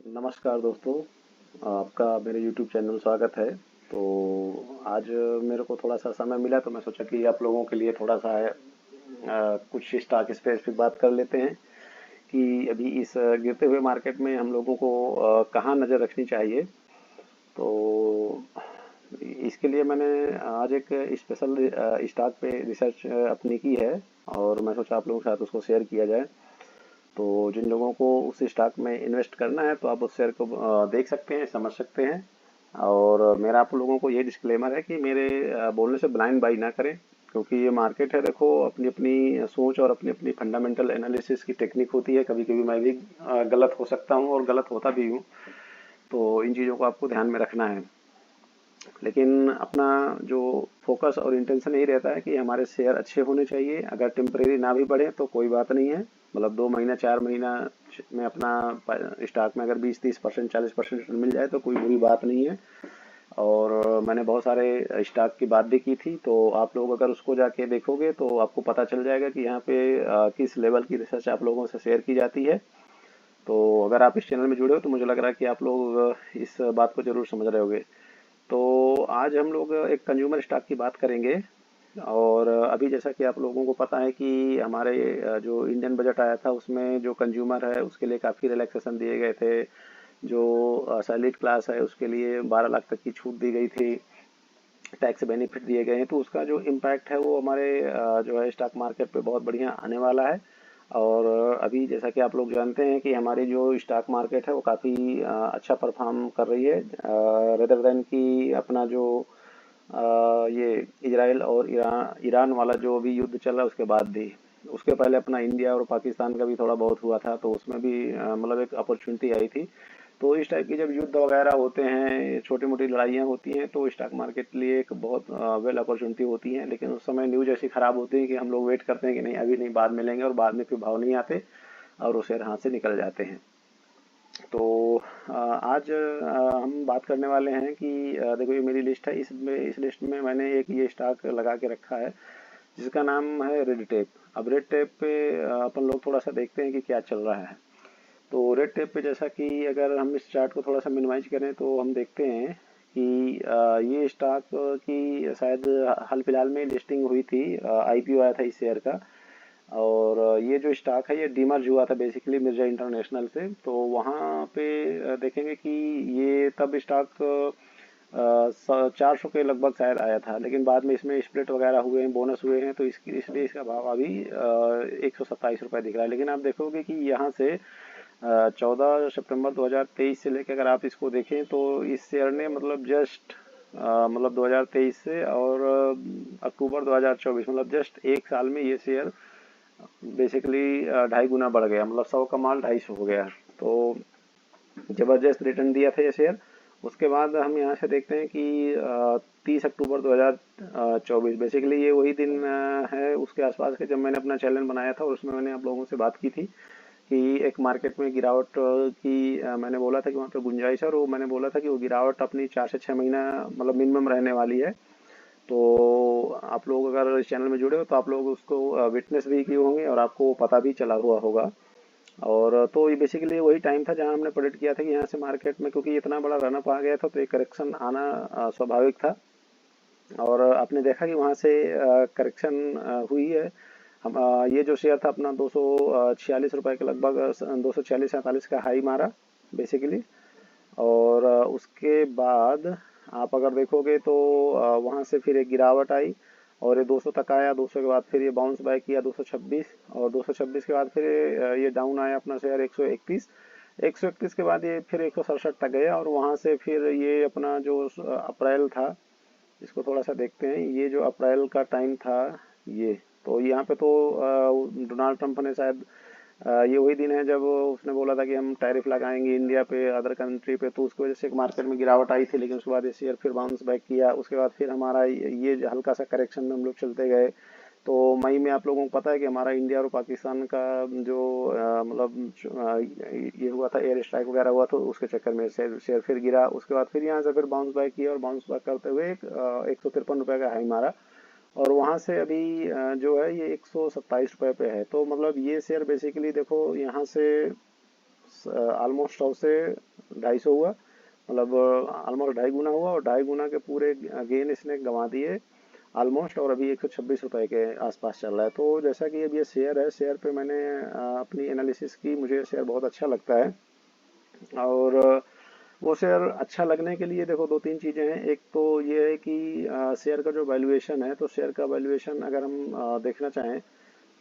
नमस्कार दोस्तों। आपका मेरे YouTube चैनल में स्वागत है। तो आज मेरे को थोड़ा सा समय मिला तो मैं सोचा कि आप लोगों के लिए थोड़ा सा कुछ स्टॉक स्पेसिफिक बात कर लेते हैं कि अभी इस गिरते हुए मार्केट में हम लोगों को कहाँ नज़र रखनी चाहिए। तो इसके लिए मैंने आज एक स्पेशल स्टॉक पे रिसर्च अपनी की है और मैं सोचा आप लोगों के साथ उसको शेयर किया जाए। तो जिन लोगों को उस स्टॉक में इन्वेस्ट करना है तो आप उस शेयर को देख सकते हैं, समझ सकते हैं। और मेरा आप लोगों को ये डिस्क्लेमर है कि मेरे बोलने से ब्लाइंड बाई ना करें, क्योंकि ये मार्केट है, देखो, अपनी अपनी सोच और अपनी अपनी फंडामेंटल एनालिसिस की टेक्निक होती है। कभी कभी मैं भी गलत हो सकता हूँ और गलत होता भी हूँ। तो इन चीज़ों को आपको ध्यान में रखना है। लेकिन अपना जो फोकस और इंटेंशन यही रहता है कि हमारे शेयर अच्छे होने चाहिए। अगर टेम्परेरी ना भी बढ़े तो कोई बात नहीं है, मतलब 2 महीना 4 महीना में अपना स्टॉक में अगर 20-30% 40% मिल जाए तो कोई बुरी बात नहीं है। और मैंने बहुत सारे स्टॉक की बात भी की थी, तो आप लोग अगर उसको जाके देखोगे तो आपको पता चल जाएगा कि यहाँ पे किस लेवल की रिसर्च आप लोगों से शेयर की जाती है। तो अगर आप इस चैनल में जुड़े हो तो मुझे लग रहा है कि आप लोग इस बात को जरूर समझ रहे होगे। तो आज हम लोग एक कंज्यूमर स्टॉक की बात करेंगे। और अभी जैसा कि आप लोगों को पता है कि हमारे जो इंडियन बजट आया था उसमें जो कंज्यूमर है उसके लिए काफ़ी रिलैक्सेशन दिए गए थे। जो सैलरीड क्लास है उसके लिए 12 लाख तक की छूट दी गई थी, टैक्स बेनिफिट दिए गए हैं। तो उसका जो इम्पैक्ट है वो हमारे जो है स्टॉक मार्केट पे बहुत बढ़िया आने वाला है। और अभी जैसा कि आप लोग जानते हैं कि हमारी जो स्टॉक मार्केट है वो काफ़ी अच्छा परफॉर्म कर रही है, रेदर देन कि अपना जो ये इजराइल और ईरान ईरान वाला जो अभी युद्ध चल रहा है उसके बाद भी। उसके पहले अपना इंडिया और पाकिस्तान का भी थोड़ा बहुत हुआ था, तो उसमें भी मतलब एक अपॉर्चुनिटी आई थी। तो इस टाइप की जब युद्ध वगैरह होते हैं, छोटी मोटी लड़ाइयाँ होती हैं, तो स्टॉक मार्केट के लिए एक बहुत वेल अपॉर्चुनिटी होती है। लेकिन उस समय न्यूज ऐसी खराब होती है कि हम लोग वेट करते हैं कि नहीं, अभी नहीं, बाद में लेंगे, और बाद में फिर भाव नहीं आते और वो शेयर हाथ से निकल जाते हैं। तो आज हम बात करने वाले हैं कि देखो, ये मेरी लिस्ट है, इसमें इस लिस्ट में मैंने एक ये स्टॉक लगा के रखा है जिसका नाम है रेड टेप। अब रेड टेप पे अपन लोग थोड़ा सा देखते हैं कि क्या चल रहा है। तो रेड टेप पे जैसा कि अगर हम इस चार्ट को थोड़ा सा मिनिमाइज करें तो हम देखते हैं कि ये स्टॉक की शायद हाल फिलहाल में लिस्टिंग हुई थी, आईपीओ आया था इस शेयर का। और ये जो स्टॉक है ये डीमर्ज हुआ था बेसिकली मिर्जा इंटरनेशनल से। तो वहाँ पे देखेंगे कि ये तब स्टॉक 400 के लगभग शायद आया था, लेकिन बाद में इसमें स्प्लिट वगैरह हुए हैं, बोनस हुए हैं, तो इसलिए इसका भाव अभी 127 रुपये दिख रहा है। लेकिन आप देखोगे कि यहाँ से 14 सितंबर 2023 से लेकर अगर आप इसको देखें तो इस शेयर ने मतलब जस्ट मतलब 2023 से और अक्टूबर 2024, मतलब जस्ट एक साल में ये शेयर बेसिकली 2.5 गुना बढ़ गया, मतलब 100 का माल 250 हो गया। तो जबरदस्त रिटर्न दिया था ये शेयर। उसके बाद हम यहाँ से देखते हैं कि 30 अक्टूबर 2024 बेसिकली ये वही दिन है उसके आसपास के जब मैंने अपना चैनल बनाया था और उसमें मैंने आप लोगों से बात की थी कि एक मार्केट में गिरावट की मैंने बोला था कि वहाँ पे गुंजाइश है, और वो मैंने बोला था कि वो गिरावट अपनी 4 से 6 महीना मतलब मिनिमम रहने वाली है। तो आप लोग अगर इस चैनल में जुड़े हो तो आप लोग उसको विटनेस भी किए होंगे और आपको पता भी चला हुआ होगा। और तो ये बेसिकली वही टाइम था जहां हमने प्रेडिक्ट किया था कि यहाँ से मार्केट में, क्योंकि इतना बड़ा रनअप आ गया था, तो एक करेक्शन आना स्वाभाविक था। और आपने देखा कि वहां से करेक्शन हुई है। हम ये जो शेयर था अपना 246 रुपये के लगभग, 246-47 का हाई मारा बेसिकली। और उसके बाद आप अगर देखोगे तो वहाँ से फिर एक गिरावट आई और ये 200 तक आया। 200 के बाद फिर ये बाउंस बैक किया 226, और 226 के बाद फिर ये डाउन आया अपना शेयर 131। 131 के बाद ये फिर 167 तक गया, और वहाँ से फिर ये अपना जो अप्रैल था, इसको थोड़ा सा देखते हैं, ये जो अप्रैल का टाइम था ये। तो यहाँ पे तो डोनाल्ड ट्रंप ने शायद ये वही दिन है जब उसने बोला था कि हम टैरिफ लगाएंगे इंडिया पे, अदर कंट्री पे, तो उसकी वजह से मार्केट में गिरावट आई थी। लेकिन उसके बाद ये शेयर फिर बाउंस बैक किया। उसके बाद फिर हमारा ये हल्का सा करेक्शन में हम लोग चलते गए। तो मई में आप लोगों को पता है कि हमारा इंडिया और पाकिस्तान का जो मतलब ये हुआ था, एयर स्ट्राइक वगैरह हुआ, तो उसके चक्कर में शेयर फिर गिरा। उसके बाद फिर यहाँ से फिर बाउंस बैक किया और बाउंस बैक करते हुए 153 रुपये का हाई मारा। और वहाँ से अभी जो है ये 127 रुपये पे है। तो मतलब ये शेयर बेसिकली देखो यहाँ से ऑलमोस्ट 100 से 250 हुआ, मतलब ऑलमोस्ट 2.5 गुना हुआ, और 2.5 गुना के पूरे गेन इसने गंवा दिए ऑलमोस्ट, और अभी 126 रुपए के आसपास चल रहा है। तो जैसा कि अब ये शेयर है, शेयर पे मैंने अपनी एनालिसिस की, मुझे शेयर बहुत अच्छा लगता है। और वो शेयर अच्छा लगने के लिए देखो दो तीन चीज़ें हैं। एक तो ये है कि शेयर का जो वैल्यूएशन है, तो शेयर का वैल्यूएशन अगर हम देखना चाहें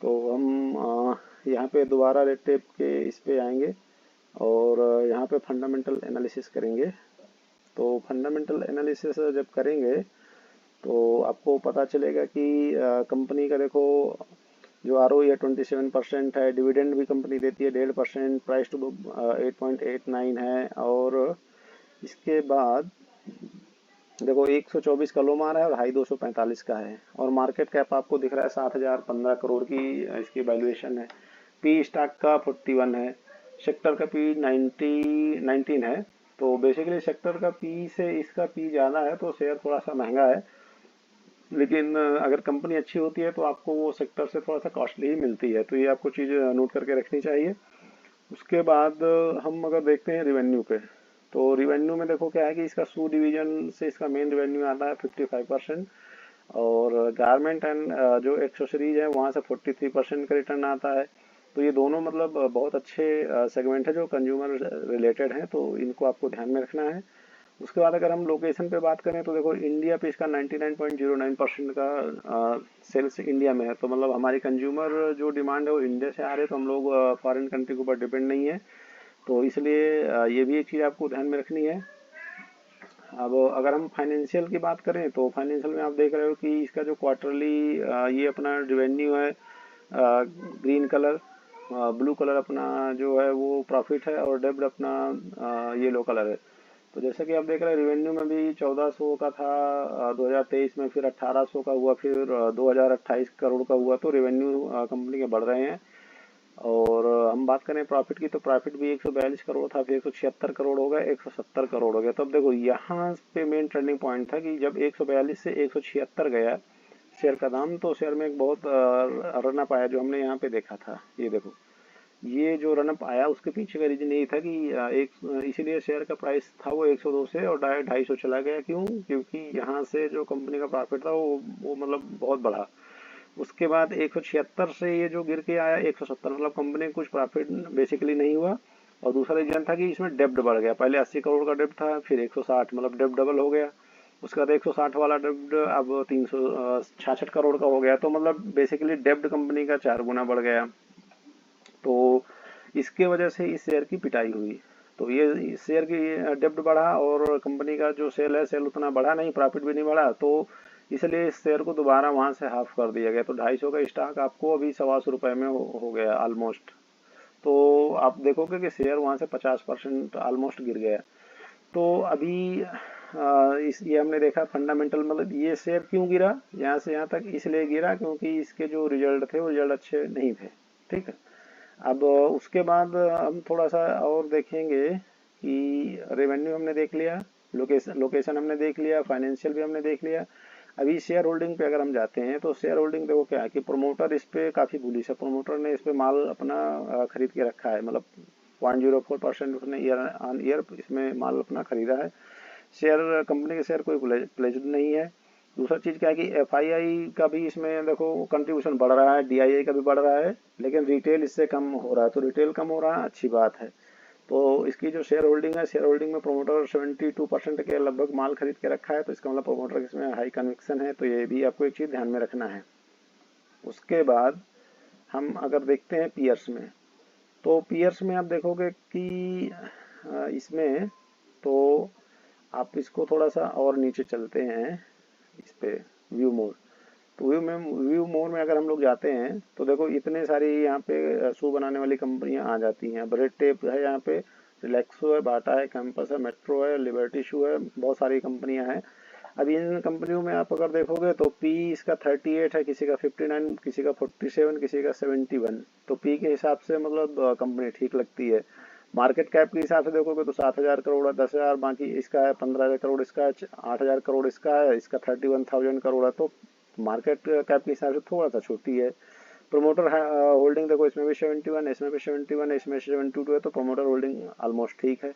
तो हम यहाँ पे दोबारा रेड टेप के इस पे आएंगे, और यहाँ पे फंडामेंटल एनालिसिस करेंगे। तो फंडामेंटल एनालिसिस जब करेंगे तो आपको पता चलेगा कि कंपनी का देखो जो ROE है 27% है, डिविडेंड भी कंपनी देती है 1.5%, प्राइस टू बुक 8.89 है, और इसके बाद देखो 124 का लो मारा है और हाई 245 का है, और मार्केट कैप आपको दिख रहा है 7,015 करोड़ की इसकी वैल्यूएशन है। पी स्टॉक का 41 है, सेक्टर का पी 19 है। तो बेसिकली सेक्टर का पी से इसका पी ज़्यादा है, तो शेयर थोड़ा सा महंगा है। लेकिन अगर कंपनी अच्छी होती है तो आपको वो सेक्टर से थोड़ा सा कॉस्टली ही मिलती है, तो ये आपको चीज़ नोट करके रखनी चाहिए। उसके बाद हम अगर देखते हैं रिवेन्यू पे, तो रिवेन्यू में देखो क्या है कि इसका शू डिवीजन से इसका मेन रिवेन्यू आता है 55%, और गारमेंट एंड जो एक्सेसरीज है वहाँ से 43% का रिटर्न आता है। तो ये दोनों मतलब बहुत अच्छे सेगमेंट है जो कंज्यूमर रिलेटेड हैं, तो इनको आपको ध्यान में रखना है। उसके बाद अगर हम लोकेशन पे बात करें तो देखो इंडिया पे इसका 99.09% का सेल्स इंडिया में है, तो मतलब हमारी कंज्यूमर जो डिमांड है वो इंडिया से आ रहे हैं, तो हम लोग फॉरेन कंट्री के ऊपर डिपेंड नहीं है। तो इसलिए ये भी एक चीज़ आपको ध्यान में रखनी है। अब अगर हम फाइनेंशियल की बात करें तो फाइनेंशियल में आप देख रहे हो कि इसका जो क्वार्टरली ये अपना रिवेन्यू है ग्रीन कलर, ब्लू कलर अपना जो है वो प्रॉफिट है, और डेब्ट अपना येलो कलर है। तो जैसा कि आप देख रहे हैं रिवेन्यू में भी 1400 का था 2023 में, फिर 1800 का हुआ, फिर 2028 करोड़ का हुआ। तो रिवेन्यू कंपनी के बढ़ रहे हैं। और हम बात करें प्रॉफिट की, तो प्रॉफिट भी 142 करोड़ था, फिर 176 करोड़ हो गया, 170 करोड़ हो गया। तो अब देखो यहाँ पे मेन ट्रेंडिंग पॉइंट था कि जब 142 से 176 गया शेयर का दाम, तो शेयर में एक बहुत रनअप आया जो हमने यहाँ पे देखा था। ये देखो ये जो रनअप आया उसके पीछे का रीजन यही था कि इसीलिए शेयर का प्राइस था वो 102 से और 250 चला गया। क्यों? क्योंकि यहाँ से जो कंपनी का प्रॉफिट था वो मतलब बहुत बढ़ा। उसके बाद 176 से ये जो गिर के आया 170, मतलब कंपनी को कुछ प्रॉफिट बेसिकली नहीं हुआ। और दूसरा रीजन था कि इसमें डेब्ट बढ़ गया, पहले 80 करोड़ का डेब्ट था, फिर 160, मतलब डेब्ट डबल हो गया। उसके बाद 160 वाला डेब्ट अब 366 करोड़ का हो गया। तो मतलब बेसिकली डेब्ट कंपनी का 4 गुना बढ़ गया। तो इसके वजह से इस शेयर की पिटाई हुई। तो ये इस शेयर की डेब्ट बढ़ा और कंपनी का जो सेल है सेल उतना बढ़ा नहीं, प्रॉफिट भी नहीं बढ़ा। तो इसलिए इस शेयर को दोबारा वहां से हाफ कर दिया गया। तो 250 का स्टॉक आपको अभी 125 रुपए में हो गया ऑलमोस्ट। तो आप देखोगे कि शेयर वहां से 50% ऑलमोस्ट गिर गया। तो अभी इस ये हमने देखा फंडामेंटल, मतलब ये शेयर क्यों गिरा यहाँ से यहाँ तक, इसलिए गिरा क्योंकि इसके जो रिजल्ट थे वो रिजल्ट अच्छे नहीं थे। ठीक है। अब उसके बाद हम थोड़ा सा और देखेंगे कि रेवेन्यू हमने देख लिया, लोकेशन हमने देख लिया, फाइनेंशियल भी हमने देख लिया। अभी शेयर होल्डिंग पे अगर हम जाते हैं तो शेयर होल्डिंग देखो क्या है कि प्रमोटर इस पे काफ़ी बुलिश है। प्रमोटर ने इस पे माल अपना खरीद के रखा है, मतलब 0.04% उसने ईयर ऑन ईयर इसमें माल अपना खरीदा है। शेयर कंपनी के शेयर कोई प्लेज्ड नहीं है। दूसरा चीज़ क्या है कि FII का भी इसमें देखो कंट्रीब्यूशन बढ़ रहा है, DII का भी बढ़ रहा है, लेकिन रिटेल इससे कम हो रहा है। तो रिटेल कम हो रहा है, अच्छी बात है। तो इसकी जो शेयर होल्डिंग है, शेयर होल्डिंग में प्रोमोटर 72% के लगभग माल खरीद के रखा है, तो इसका मतलब प्रोमोटर इसमें हाई कन्विक्शन है। तो ये भी आपको एक चीज़ ध्यान में रखना है। उसके बाद हम अगर देखते हैं पीयर्स में, तो पीयर्स में आप देखोगे कि इसमें तो आप इसको थोड़ा सा और नीचे चलते हैं इस पे व्यू मोड। तो व्यू मोड में अगर हम लोग जाते हैं तो देखो इतने सारी यहाँ पे शू बनाने वाली कंपनियां आ जाती हैं। ब्रेड टेप है यहाँ पे, रिलैक्सो है, बाटा है, कैंपस है, मेट्रो है, लिबर्टी शू है, बहुत सारी कंपनियां हैं। अब इन कंपनियों में आप अगर देखोगे तो पी इसका 38 है, किसी का 59, किसी का 47, किसी का 71। तो पी के हिसाब से मतलब कंपनी ठीक लगती है। मार्केट कैप के हिसाब से देखोगे तो 7,000 करोड़ है, 10,000 बाकी इसका है, 15,000 करोड़ इसका है, 8,000 करोड़ इसका है, इसका 31,000 करोड़ है। तो मार्केट कैप के हिसाब से थोड़ा सा छोटी है। प्रोमोटर होल्डिंग देखो इसमें भी 71, इसमें भी 71 है, इसमें 72 है, तो प्रोमोटर होल्डिंग ऑलमोस्ट ठीक है।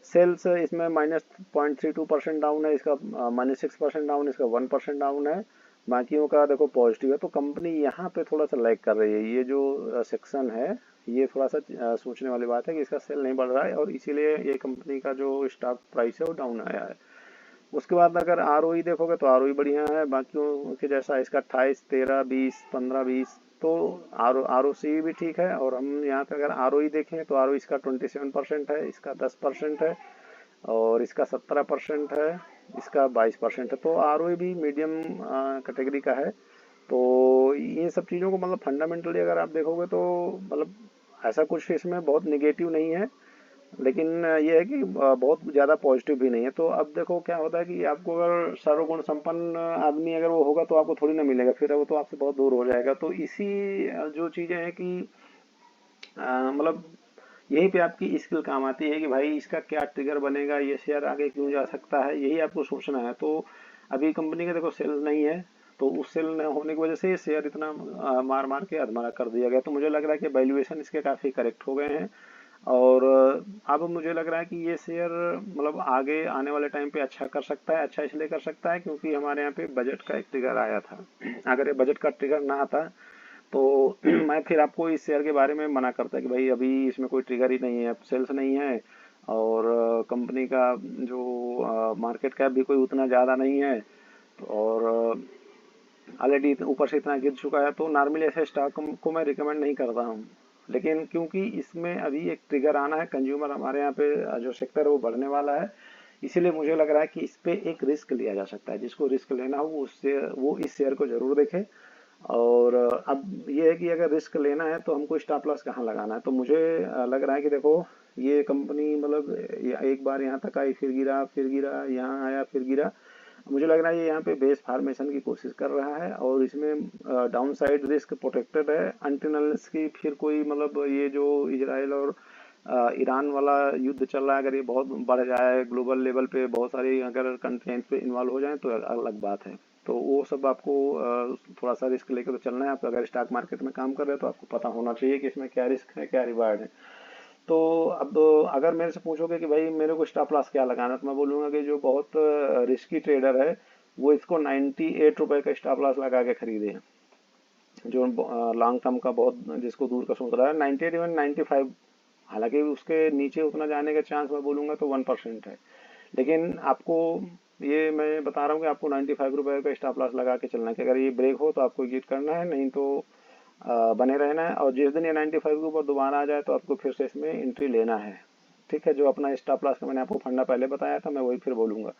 सेल्स इसमें -0.32% डाउन है, इसका -6% डाउन, इसका 1% डाउन है, बाकियों का देखो पॉजिटिव है। तो कंपनी यहाँ पे थोड़ा सा लैग कर रही है। ये जो सेक्शन है ये थोड़ा सा सोचने वाली बात है कि इसका सेल नहीं बढ़ रहा है और इसीलिए ये कंपनी का जो स्टॉक प्राइस है वो डाउन आया है। उसके बाद अगर आरओई देखोगे तो आरओई बढ़िया है, बाकियों के जैसा इसका 28, 13, 20, 15, 20, तो आरओसी भी ठीक है। और हम यहाँ पे अगर आरओई देखें तो आरओई इसका 27% है, इसका 10% है, और इसका 17% है, इसका 22% है। तो आरओई भी मीडियम कैटेगरी का है। तो ये सब चीज़ों को मतलब फंडामेंटली अगर आप देखोगे तो मतलब ऐसा कुछ इसमें बहुत निगेटिव नहीं है, लेकिन ये है कि बहुत ज़्यादा पॉजिटिव भी नहीं है। तो अब देखो क्या होता है कि आपको अगर सर्वगुण संपन्न आदमी अगर वो होगा तो आपको थोड़ी ना मिलेगा, फिर वो तो आपसे बहुत दूर हो जाएगा। तो इसी जो चीज़ें हैं कि मतलब यहीं पे आपकी स्किल काम आती है कि भाई इसका क्या ट्रिगर बनेगा, ये शेयर आगे क्यों जा सकता है, यही आपको सोचना है। तो अभी कंपनी का देखो सेल नहीं है, तो उस सेल न होने की वजह से ये शेयर इतना मार मार के अधमरा कर दिया गया। तो मुझे लग रहा है कि वैल्यूएशन इसके काफ़ी करेक्ट हो गए हैं। और अब मुझे लग रहा है कि ये शेयर मतलब आगे आने वाले टाइम पे अच्छा कर सकता है। अच्छा इसलिए कर सकता है क्योंकि हमारे यहाँ पे बजट का एक ट्रिगर आया था। अगर ये बजट का ट्रिगर ना आता तो मैं फिर आपको इस शेयर के बारे में मना करता कि भाई अभी इसमें कोई ट्रिगर ही नहीं है, सेल्स नहीं है, और कंपनी का जो मार्केट कैप भी कोई उतना ज़्यादा नहीं है, और ऑलरेडी ऊपर से इतना गिर चुका है। तो नॉर्मली ऐसे स्टॉक को मैं रिकमेंड नहीं करता हूँ। लेकिन क्योंकि इसमें अभी एक ट्रिगर आना है, कंज्यूमर हमारे यहाँ पे जो सेक्टर है वो बढ़ने वाला है, इसीलिए मुझे लग रहा है कि इस पे एक रिस्क लिया जा सकता है। जिसको रिस्क लेना हो वो इस शेयर को जरूर देखे। और अब ये है कि अगर रिस्क लेना है तो हमको स्टॉप लॉस कहाँ लगाना है। तो मुझे लग रहा है कि देखो ये कंपनी मतलब एक बार यहाँ तक आई, फिर गिरा, यहाँ आया, फिर गिरा। मुझे लग रहा है ये यहाँ पे बेस फार्मेशन की कोशिश कर रहा है, और इसमें डाउन साइड रिस्क प्रोटेक्टेड है अनटिल की फिर कोई मतलब ये जो इजराइल और ईरान वाला युद्ध चल रहा है, अगर ये बहुत बढ़ जाए, ग्लोबल लेवल पे बहुत सारी अगर कंट्रीज पे इन्वॉल्व हो जाए तो अलग बात है। तो वो सब आपको थोड़ा सा रिस्क लेकर तो चलना है। आप अगर स्टॉक मार्केट में काम कर रहे हो तो आपको पता होना चाहिए कि इसमें क्या रिस्क है, क्या रिवार्ड है। तो अब अगर मेरे से पूछोगे कि भाई मेरे को स्टॉप लॉस क्या लगाना है, तो मैं बोलूंगा कि जो बहुत रिस्की ट्रेडर है वो इसको 98 रुपए का स्टॉप लॉस लगा के खरीदे। जो लॉन्ग टर्म का बहुत जिसको दूर का सोच रहा है, 98 इवन 95, हालांकि उसके नीचे उतना जाने का चांस मैं बोलूंगा तो 1% है। लेकिन आपको ये मैं बता रहा हूँ कि आपको 95 रुपए का स्टॉप लॉस लगा के चलना है कि अगर ये ब्रेक हो तो आपको एग्जिट करना है, नहीं तो बने रहना है। और जिस दिन ये 95 के ऊपर दोबारा आ जाए तो आपको फिर से इसमें एंट्री लेना है। ठीक है, जो अपना स्टॉप लॉस का मैंने आपको फंडा पहले बताया था मैं वही फिर बोलूंगा।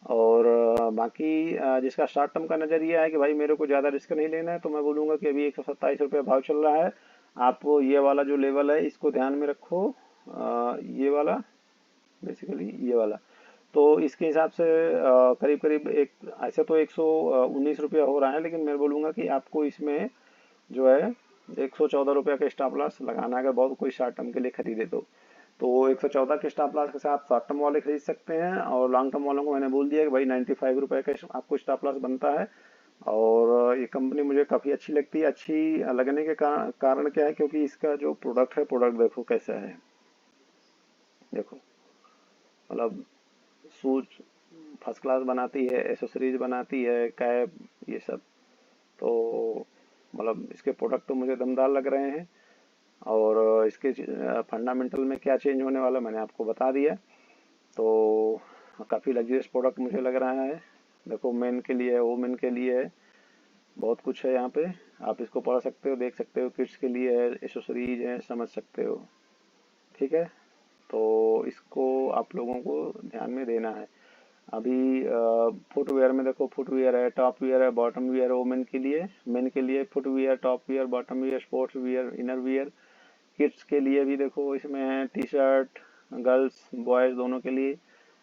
और बाकी जिसका शॉर्ट टर्म का नजरिया है कि भाई मेरे को ज़्यादा रिस्क नहीं लेना है, तो मैं बोलूंगा कि अभी 127 रुपये भाव चल रहा है। आप ये वाला जो लेवल है इसको ध्यान में रखो, ये वाला, बेसिकली ये वाला। तो इसके हिसाब से करीब करीब एक, ऐसे तो 119 रुपया हो रहा है, लेकिन मैं बोलूंगा कि आपको इसमें जो है 114 रुपया का स्टॉप लॉस लगाना है, अगर बहुत कोई शॉर्ट टर्म के लिए खरीदे तो 114 के स्टॉप लॉस के साथ शॉर्ट टर्म वाले खरीद सकते हैं। और लॉन्ग टर्म वालों को मैंने बोल दिया कि भाई 95 रुपये का आपको स्टॉप लॉस बनता है। और ये कंपनी मुझे काफ़ी अच्छी लगती है। अच्छी लगने के कारण क्या है, क्योंकि इसका जो प्रोडक्ट है, प्रोडक्ट देखो कैसा है, देखो मतलब शूज फर्स्ट क्लास बनाती है, एसेसरीज बनाती है, कैप, ये सब। तो मतलब इसके प्रोडक्ट तो मुझे दमदार लग रहे हैं। और इसके फंडामेंटल में क्या चेंज होने वाला मैंने आपको बता दिया। तो काफ़ी लग्जरियस प्रोडक्ट मुझे लग रहा है। देखो मेन के लिए है, वुमेन के लिए है, बहुत कुछ है यहाँ पे। आप इसको पढ़ सकते हो, देख सकते हो, किड्स के लिए है, एसेसरीज है, समझ सकते हो। ठीक है, तो इसको आप लोगों को ध्यान में देना है। अभी फुटवेयर में देखो, फुटवेयर है, टॉप वियर है, बॉटम वियर है, वुमेन के लिए, मेन के लिए footwear, top wear, bottom wear, sports wear, inner wear. Kids के लिए भी देखो इसमें है टी शर्ट, गर्ल्स बॉयज दोनों के लिए।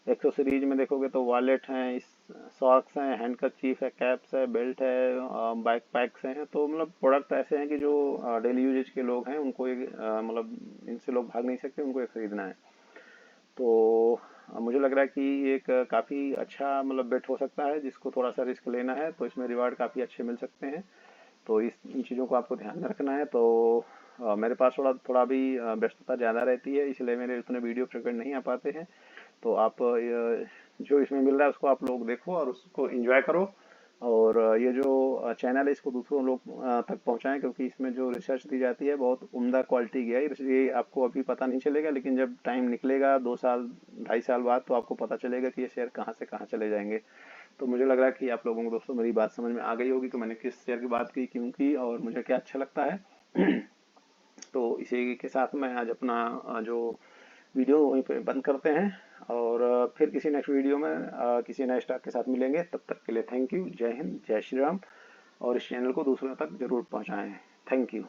एक्सेसरीज में देखोगे तो वॉलेट हैं, सॉक्स हैं, हैंड करचीफ है, कैप्स है, बेल्ट है, बैक पैक्स हैं। तो मतलब प्रोडक्ट ऐसे हैं कि जो डेली यूजेज के लोग हैं उनको ये मतलब इनसे लोग भाग नहीं सकते, उनको ये खरीदना है। तो मुझे लग रहा है कि ये एक काफ़ी अच्छा मतलब बेट हो सकता है। जिसको थोड़ा सा रिस्क लेना है तो इसमें रिवार्ड काफ़ी अच्छे मिल सकते हैं। तो इस इन चीज़ों को आपको ध्यान में रखना है। तो मेरे पास थोड़ा थोड़ा भी व्यस्तता ज़्यादा रहती है, इसलिए मेरे उतने वीडियो फ्रिक्वेंट नहीं आ पाते हैं। तो आप जो इसमें मिल रहा है उसको आप लोग देखो और उसको एंजॉय करो। और ये जो चैनल है इसको दूसरों लोग तक पहुंचाएं, क्योंकि इसमें जो रिसर्च दी जाती है बहुत उम्दा क्वालिटी की है। इसलिए आपको अभी पता नहीं चलेगा, लेकिन जब टाइम निकलेगा 2 साल 2.5 साल बाद तो आपको पता चलेगा कि ये शेयर कहाँ से कहाँ चले जाएंगे। तो मुझे लग रहा है कि आप लोगों को दोस्तों मेरी बात समझ में आ गई होगी कि मैंने किस शेयर की बात की, क्यों की, और मुझे क्या अच्छा लगता है। तो इसी के साथ मैं आज अपना जो वीडियो वहीं पे बंद करते हैं। और फिर किसी नेक्स्ट वीडियो में किसी नए स्टाफ के साथ मिलेंगे। तब तक के लिए थैंक यू, जय हिंद, जय श्री राम। और इस चैनल को दूसरों तक जरूर पहुंचाएं। Thank you.